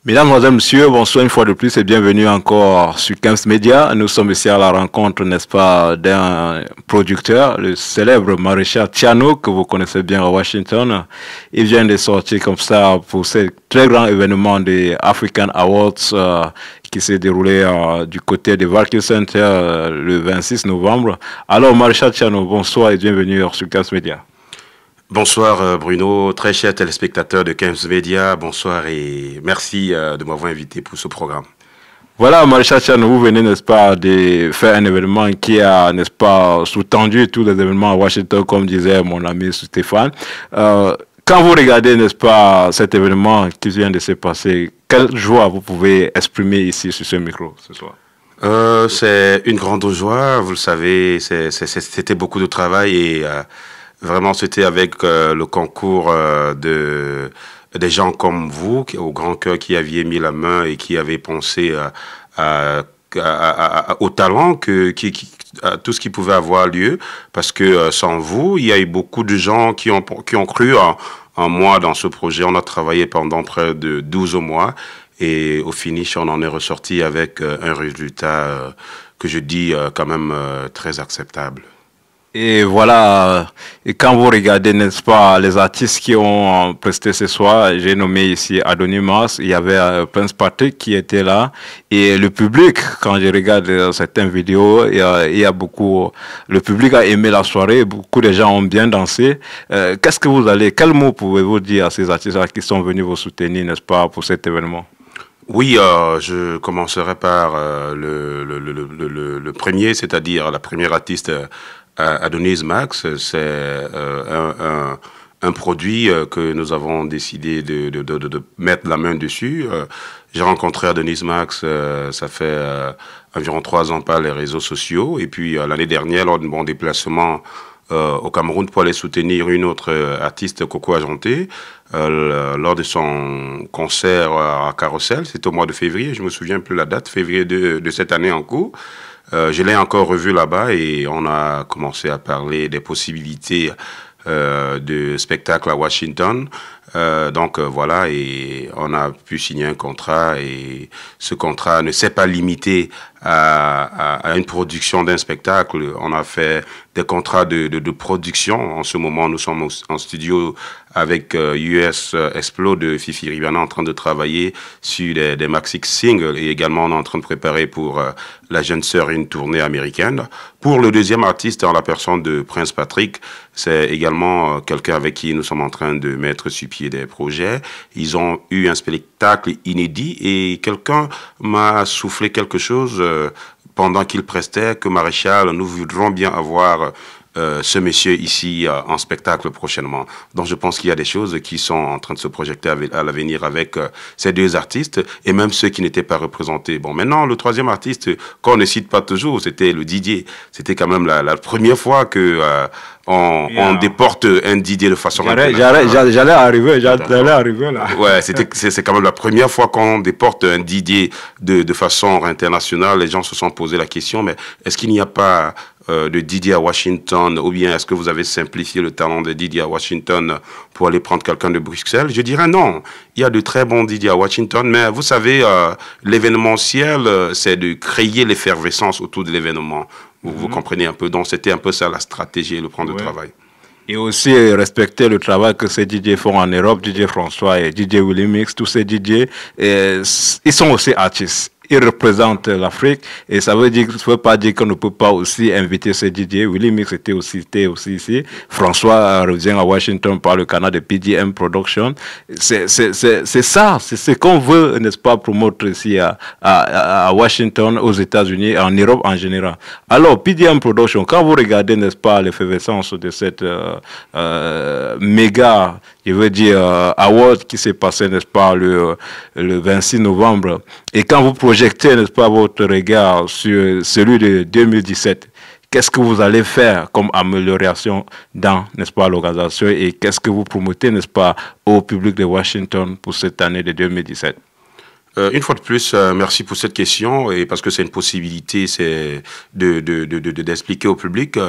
Mesdames, Mesdemoiselles, Messieurs, bonsoir une fois de plus et bienvenue encore sur Kems Media. Nous sommes ici à la rencontre, n'est-ce pas, d'un producteur, le célèbre Maréchal Tchano, que vous connaissez bien à Washington. Il vient de sortir comme ça pour ce très grand événement des African Awards qui s'est déroulé du côté de Barclays Center le 26 novembre. Alors, Maréchal Tchano, bonsoir et bienvenue sur Kems Media. Bonsoir Bruno, très chers téléspectateurs de Kems Media, bonsoir et merci de m'avoir invité pour ce programme. Voilà, Maréchal Tchano, vous venez, n'est-ce pas, de faire un événement qui a, n'est-ce pas, sous-tendu tous les événements à Washington, comme disait mon ami Stéphane. Quand vous regardez, n'est-ce pas, cet événement qui vient de se passer, quelle joie vous pouvez exprimer ici sur ce micro ce soir? C'est une grande joie, vous le savez, c'était beaucoup de travail et vraiment c'était avec le concours des gens comme vous, au grand cœur, qui aviez mis la main et qui avaient pensé au talent, à tout ce qui pouvait avoir lieu, parce que sans vous, il y a eu beaucoup de gens qui ont cru en moi dans ce projet. On a travaillé pendant près de 12 mois et au finish, on en est ressorti avec un résultat que je dis quand même très acceptable. Et voilà, et quand vous regardez, n'est-ce pas, les artistes qui ont presté ce soir, j'ai nommé ici Adonis Mars, il y avait Prince Patrick qui était là, et le public, quand je regarde certaines vidéos, il y a beaucoup, le public a aimé la soirée, beaucoup de gens ont bien dansé. Qu'est-ce que vous allez, quel mot pouvez-vous dire à ces artistes qui sont venus vous soutenir, n'est-ce pas, pour cet événement? Oui, je commencerai par le premier, c'est-à-dire la première artiste, Adonis Max. C'est un produit que nous avons décidé de mettre la main dessus. J'ai rencontré Adonis Max, ça fait environ 3 ans par les réseaux sociaux. Et puis l'année dernière, lors de mon déplacement au Cameroun pour aller soutenir une autre artiste, Coco Ajanté, lors de son concert à Carousel, c'était au mois de février, je me souviens plus la date, février de cette année en cours. Je l'ai encore revu là-bas et on a commencé à parler des possibilités de spectacle à Washington. Donc voilà, et on a pu signer un contrat et ce contrat ne s'est pas limité à une production d'un spectacle. On a fait des contrats de production. En ce moment, nous sommes en studio avec US Explode de Fifi Riviana en train de travailler sur des maxi singles et également on est en train de préparer pour La Jeune Sœur une tournée américaine. Pour le deuxième artiste, en la personne de Prince Patrick, c'est également quelqu'un avec qui nous sommes en train de mettre sur pied des projets. Ils ont eu un spectacle inédit et quelqu'un m'a soufflé quelque chose pendant qu'il prestait que Maréchal, nous voudrons bien avoir ce monsieur ici en spectacle prochainement. Donc je pense qu'il y a des choses qui sont en train de se projeter à l'avenir avec ces deux artistes et même ceux qui n'étaient pas représentés. Bon, maintenant, le troisième artiste qu'on ne cite pas toujours, c'était le Didier. C'était quand même la première fois que on déporte un Didier de façon internationale. J'allais arriver là. Ouais, c'est quand même la première fois qu'on déporte un Didier de façon internationale. Les gens se sont posé la question, mais est-ce qu'il n'y a pas de Didier à Washington, ou bien est-ce que vous avez simplifié le talent de Didier à Washington pour aller prendre quelqu'un de Bruxelles? Je dirais non. Il y a de très bons Didier à Washington, mais vous savez, l'événementiel, c'est de créer l'effervescence autour de l'événement. Vous comprenez un peu, donc c'était un peu ça la stratégie et le plan de travail. Et aussi respecter le travail que ces DJ font en Europe, DJ François et DJ Willy Mix, tous ces DJ, ils sont aussi artistes. Ils représentent l'Afrique et ça veut dire, ça veut pas dire qu'on ne peut pas aussi inviter ces DJ. Willy Mix était aussi ici. François revient à Washington par le canal de PDM Production. C'est ça, c'est ce qu'on veut, n'est-ce pas, promouvoir ici à Washington, aux États-Unis, en Europe en général. Alors, PDM Production, quand vous regardez, n'est-ce pas, l'effervescence de cette méga, je veux dire, award qui s'est passé, n'est-ce pas, le 26 novembre, et quand vous projetez, n'est-ce pas, votre regard sur celui de 2017, qu'est-ce que vous allez faire comme amélioration dans, n'est-ce pas, l'organisation et qu'est-ce que vous promotez, n'est-ce pas, au public de Washington pour cette année de 2017? Une fois de plus, merci pour cette question et parce que c'est une possibilité, c'est d'expliquer au public.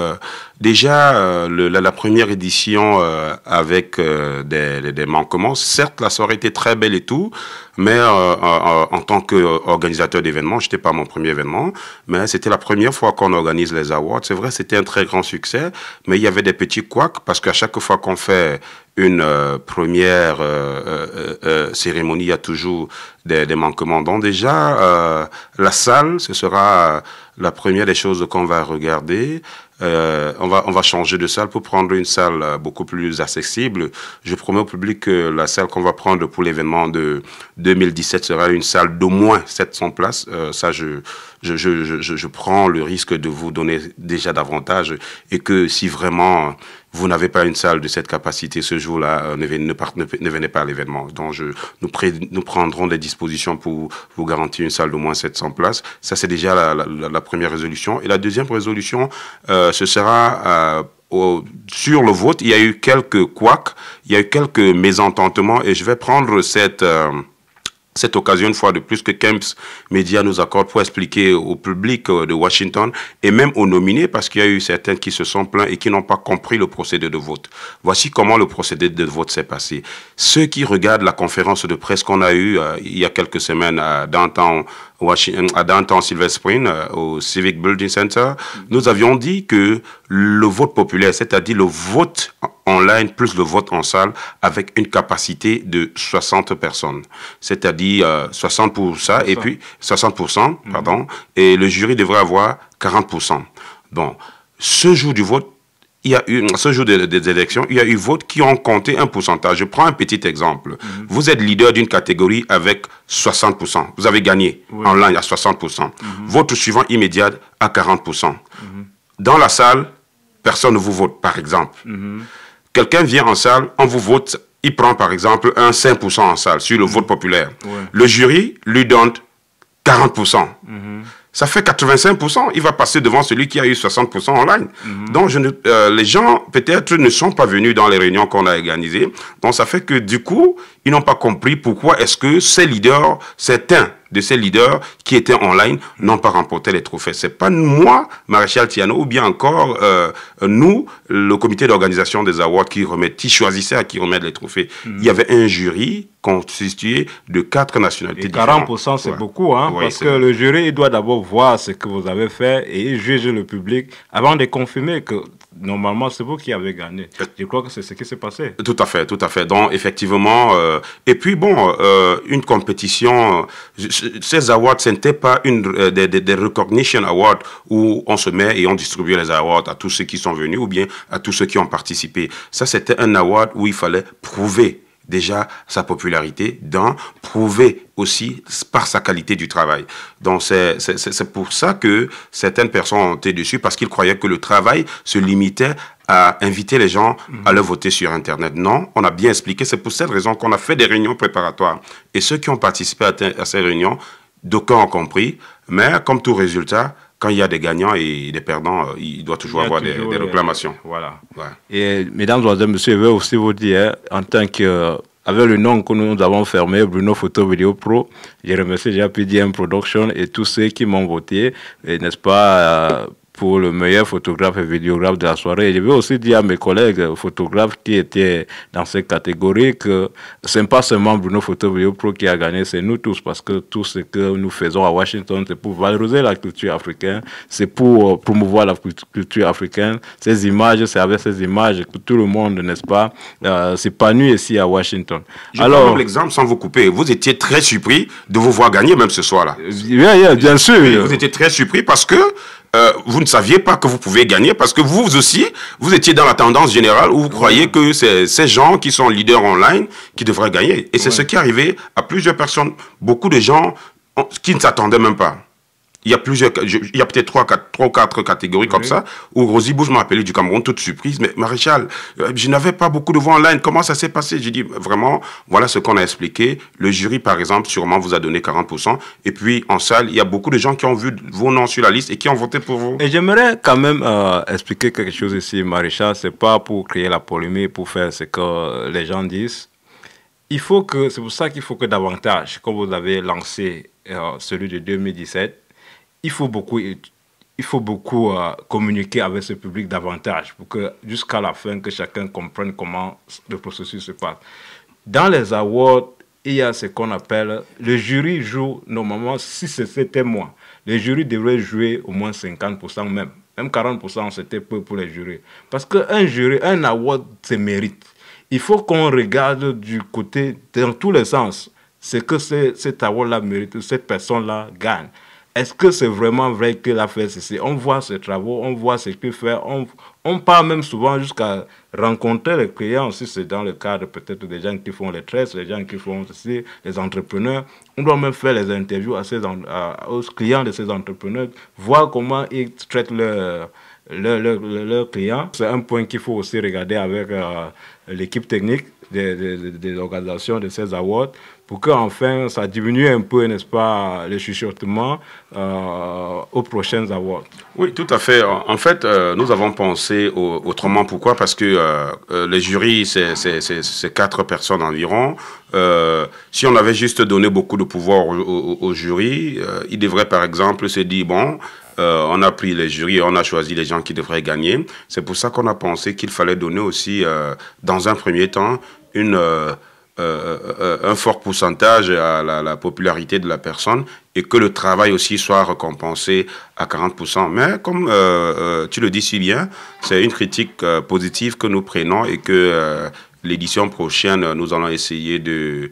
Déjà, la première édition avec des manquements, certes, la soirée était très belle et tout, mais en tant qu'organisateur d'événements, j'étais pas mon premier événement, mais c'était la première fois qu'on organise les awards. C'est vrai, c'était un très grand succès, mais il y avait des petits couacs parce qu'à chaque fois qu'on fait une première cérémonie, il y a toujours des manquements. Donc déjà, la salle, ce sera la première des choses qu'on va regarder. On va changer de salle pour prendre une salle beaucoup plus accessible. Je promets au public que la salle qu'on va prendre pour l'événement de 2017 sera une salle d'au moins 700 places. Ça, je prends le risque de vous donner déjà davantage et que si vraiment vous n'avez pas une salle de cette capacité ce jour-là, ne venez pas à l'événement. Donc, nous prendrons des dispositions pour vous garantir une salle d'au moins 700 places. Ça, c'est déjà la première résolution. Et la deuxième résolution, ce sera sur le vote. Il y a eu quelques couacs, il y a eu quelques mésententements et je vais prendre cette occasion, une fois de plus, que Kemps Media nous accorde pour expliquer au public de Washington et même aux nominés, parce qu'il y a eu certains qui se sont plaints et qui n'ont pas compris le procédé de vote. Voici comment le procédé de vote s'est passé. Ceux qui regardent la conférence de presse qu'on a eue il y a quelques semaines à Downtown Silver Spring, au Civic Building Center, nous avions dit que le vote populaire, c'est-à-dire le vote online plus le vote en salle, avec une capacité de 60 personnes, c'est-à-dire 60 pour ça, et puis 60%, pardon, et le jury devrait avoir 40%. Bon, ce jour du vote, il y a eu, ce jour des élections, il y a eu votes qui ont compté un pourcentage. Je prends un petit exemple. Vous êtes leader d'une catégorie avec 60%. Vous avez gagné en ligne à 60%. Votre suivant immédiat à 40%. Dans la salle, personne ne vous vote, par exemple. Quelqu'un vient en salle, on vous vote, il prend par exemple un 5% en salle sur le vote populaire. Le jury lui donne 40%. Ça fait 85%. Il va passer devant celui qui a eu 60% en ligne. Donc, les gens, peut-être, ne sont pas venus dans les réunions qu'on a organisées. Donc, ça fait que, du coup, ils n'ont pas compris pourquoi est-ce que ces leaders, certains de ces leaders qui étaient en ligne, n'ont pas remporté les trophées. C'est pas moi, Maréchal Tiano, ou bien encore nous, le comité d'organisation des awards qui choisissait à qui remettre les trophées. Il y avait un jury constitué de 4 nationalités différentes. 40%, c'est beaucoup, hein, parce que le jury il doit d'abord voir ce que vous avez fait et juger le public avant de confirmer que normalement c'est vous qui avez gagné. Je crois que c'est ce qui s'est passé. Tout à fait, tout à fait. Donc effectivement, et puis bon, une compétition, ces awards, ce n'était pas des recognition awards où on se met et on distribue les awards à tous ceux qui sont venus ou bien à tous ceux qui ont participé. Ça, c'était un award où il fallait prouver déjà sa popularité, prouver aussi par sa qualité du travail. Donc c'est pour ça que certaines personnes ont été dessus, parce qu'ils croyaient que le travail se limitait à inviter les gens à le voter sur Internet. Non, on a bien expliqué, c'est pour cette raison qu'on a fait des réunions préparatoires. Et ceux qui ont participé à ces réunions, d'aucuns ont compris, mais comme tout résultat, quand il y a des gagnants et des perdants, il doit toujours avoir des réclamations. Voilà. Ouais. Et mesdames et messieurs, je veux aussi vous dire, en tant que, avec le nom que nous avons fermé, Bruno Photo Vidéo Pro, je remercie JPDM Production et tous ceux qui m'ont voté, n'est-ce pas, pour le meilleur photographe et vidéographe de la soirée. Et je veux aussi dire à mes collègues photographes qui étaient dans cette catégorie que ce n'est pas seulement Bruno Photo Vidéo Pro qui a gagné, c'est nous tous, parce que tout ce que nous faisons à Washington, c'est pour valoriser la culture africaine, c'est pour promouvoir la culture africaine. Ces images, c'est avec ces images que tout le monde, n'est-ce pas, s'épanouit ici à Washington. Alors, prends l'exemple sans vous couper. Vous étiez très surpris de vous voir gagner même ce soir-là. Bien sûr. Oui, vous étiez très surpris parce que vous ne saviez pas que vous pouviez gagner, parce que vous aussi, vous étiez dans la tendance générale où vous croyez que c'est ces gens qui sont leaders online qui devraient gagner. Et c'est ce qui est arrivé à plusieurs personnes, beaucoup de gens qui ne s'attendaient même pas. Il y a peut-être 3 ou 4 catégories comme ça, où Rosie Bouge m'a appelé du Cameroun, toute surprise. Mais Maréchal, je n'avais pas beaucoup de voix online. Comment ça s'est passé? J'ai dit, vraiment, voilà ce qu'on a expliqué. Le jury, par exemple, sûrement vous a donné 40%. Et puis, en salle, il y a beaucoup de gens qui ont vu vos noms sur la liste et qui ont voté pour vous. Et j'aimerais quand même expliquer quelque chose ici, Maréchal. C'est pas pour créer la polémique, pour faire ce que les gens disent. c'est pour ça qu'il faut que davantage, comme vous avez lancé celui de 2017, il faut beaucoup communiquer avec ce public davantage pour que jusqu'à la fin, que chacun comprenne comment le processus se passe. Dans les awards, il y a ce qu'on appelle, le jury joue normalement, si c'était moi, le jury devrait jouer au moins 50% même 40% c'était peu pour les jurys. Parce qu'un jury, un award, c'est mérite. Il faut qu'on regarde du côté, dans tous les sens, ce que cet award-là mérite, cette personne-là gagne. Est-ce que c'est vraiment vrai qu'il a fait ceci? On voit ses travaux, on voit ce qu'il fait, on part même souvent jusqu'à rencontrer les clients, si c'est dans le cadre peut-être des gens qui font les tresses, les gens qui font ceci, les entrepreneurs. On doit même faire les interviews aux clients de ces entrepreneurs, voir comment ils traitent leurs clients. C'est un point qu'il faut aussi regarder avec l'équipe technique des organisations de ces awards pour qu'enfin ça diminue un peu, n'est-ce pas, les chuchotements aux prochains awards. Oui, tout à fait. En fait, nous avons pensé autrement. Pourquoi? Parce que les jurys, c'est 4 personnes environ. Si on avait juste donné beaucoup de pouvoir au jury, il devrait par exemple se dire, bon, on a pris les jurys, on a choisi les gens qui devraient gagner. C'est pour ça qu'on a pensé qu'il fallait donner aussi, dans un premier temps, un fort pourcentage à la popularité de la personne et que le travail aussi soit récompensé à 40%. Mais comme tu le dis si bien, c'est une critique positive que nous prenons et que l'édition prochaine, nous allons essayer de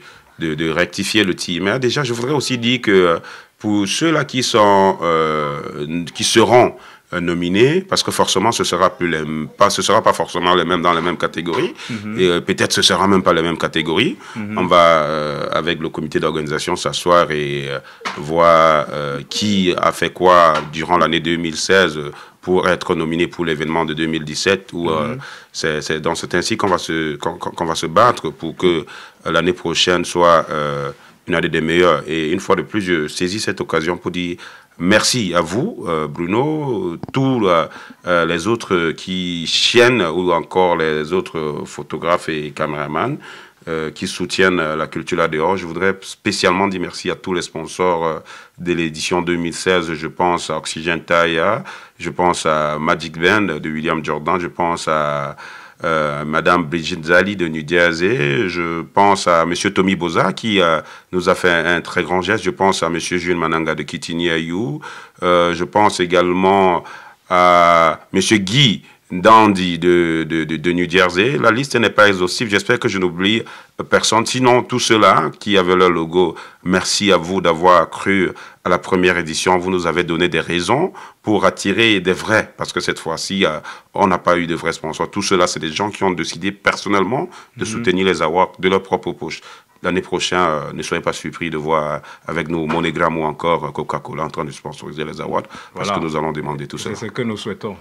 rectifier le tir. Mais déjà, je voudrais aussi dire que pour ceux-là qui seront nominés, parce que forcément ce sera pas forcément les mêmes dans les mêmes catégories, et peut-être ce sera même pas les mêmes catégories. On va avec le comité d'organisation s'asseoir et voir qui a fait quoi durant l'année 2016 pour être nominé pour l'événement de 2017 où c'est ainsi qu'on va se battre pour que l'année prochaine soit une année des meilleures. Et une fois de plus, je saisis cette occasion pour dire merci à vous, Bruno, tous les autres qui chiennent ou encore les autres photographes et caméramans qui soutiennent la culture là dehors. Je voudrais spécialement dire merci à tous les sponsors de l'édition 2016. Je pense à Oxygène Taya, je pense à Magic Band de William Jordan, je pense à Madame Brigitte Zali de New Jersey, je pense à Monsieur Tommy Boza qui nous a fait un très grand geste, je pense à Monsieur Jules Mananga de Kitini Ayou, je pense également à Monsieur Guy Dandy de New Jersey. La liste n'est pas exhaustive, j'espère que je n'oublie personne. Sinon, tous ceux-là qui avaient leur logo, merci à vous d'avoir cru à la première édition. Vous nous avez donné des raisons pour attirer des vrais, parce que cette fois-ci, on n'a pas eu de vrais sponsors. Tout cela, c'est des gens qui ont décidé personnellement de soutenir les awards de leur propre poche. L'année prochaine, ne soyez pas surpris de voir avec nous Monogram ou encore Coca-Cola en train de sponsoriser les awards, parce que nous allons demander tout cela. C'est ce que nous souhaitons.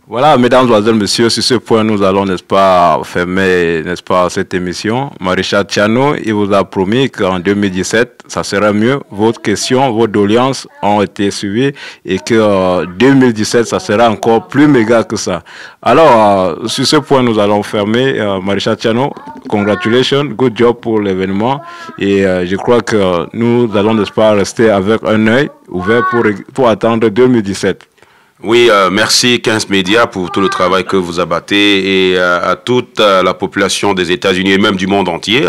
Voilà, mesdames, messieurs, sur ce point, nous allons, n'est-ce pas, fermer, n'est-ce pas, cette émission. Maréchal Tchano, il vous a promis qu'en 2017, ça sera mieux. Vos questions, vos doléances ont été suivies et que 2017, ça sera encore plus méga que ça. Alors, sur ce point, nous allons fermer. Maréchal Tchano, congratulations, good job pour l'événement. Et je crois que nous allons, n'est-ce pas, rester avec un œil ouvert pour attendre 2017. Oui, merci 15 Médias pour tout le travail que vous abattez et à toute la population des États-Unis et même du monde entier.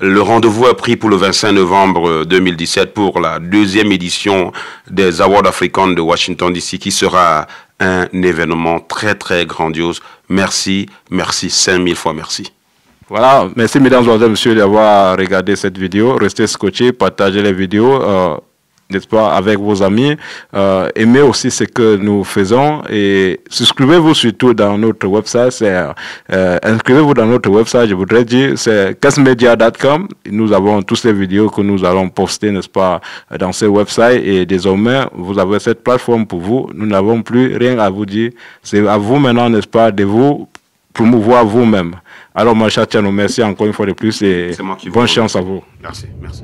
Le rendez-vous est pris pour le 25 novembre 2017 pour la 2e édition des Awards Africains de Washington DC qui sera un événement très très grandiose. Merci, merci, 5000 fois merci. Voilà, merci mesdames et messieurs d'avoir regardé cette vidéo. Restez scotchés, partagez les vidéos. N'est-ce pas, avec vos amis, aimez aussi ce que nous faisons et souscrivez-vous surtout dans notre website, inscrivez-vous dans notre website, je voudrais dire, c'est casmedia.com. Nous avons toutes les vidéos que nous allons poster, n'est-ce pas, dans ce website et désormais, vous avez cette plateforme pour vous, nous n'avons plus rien à vous dire, c'est à vous maintenant, n'est-ce pas, de vous promouvoir vous-même. Alors, Maréchal Tchano, merci encore une fois de plus et bonne chance à vous. Merci, merci.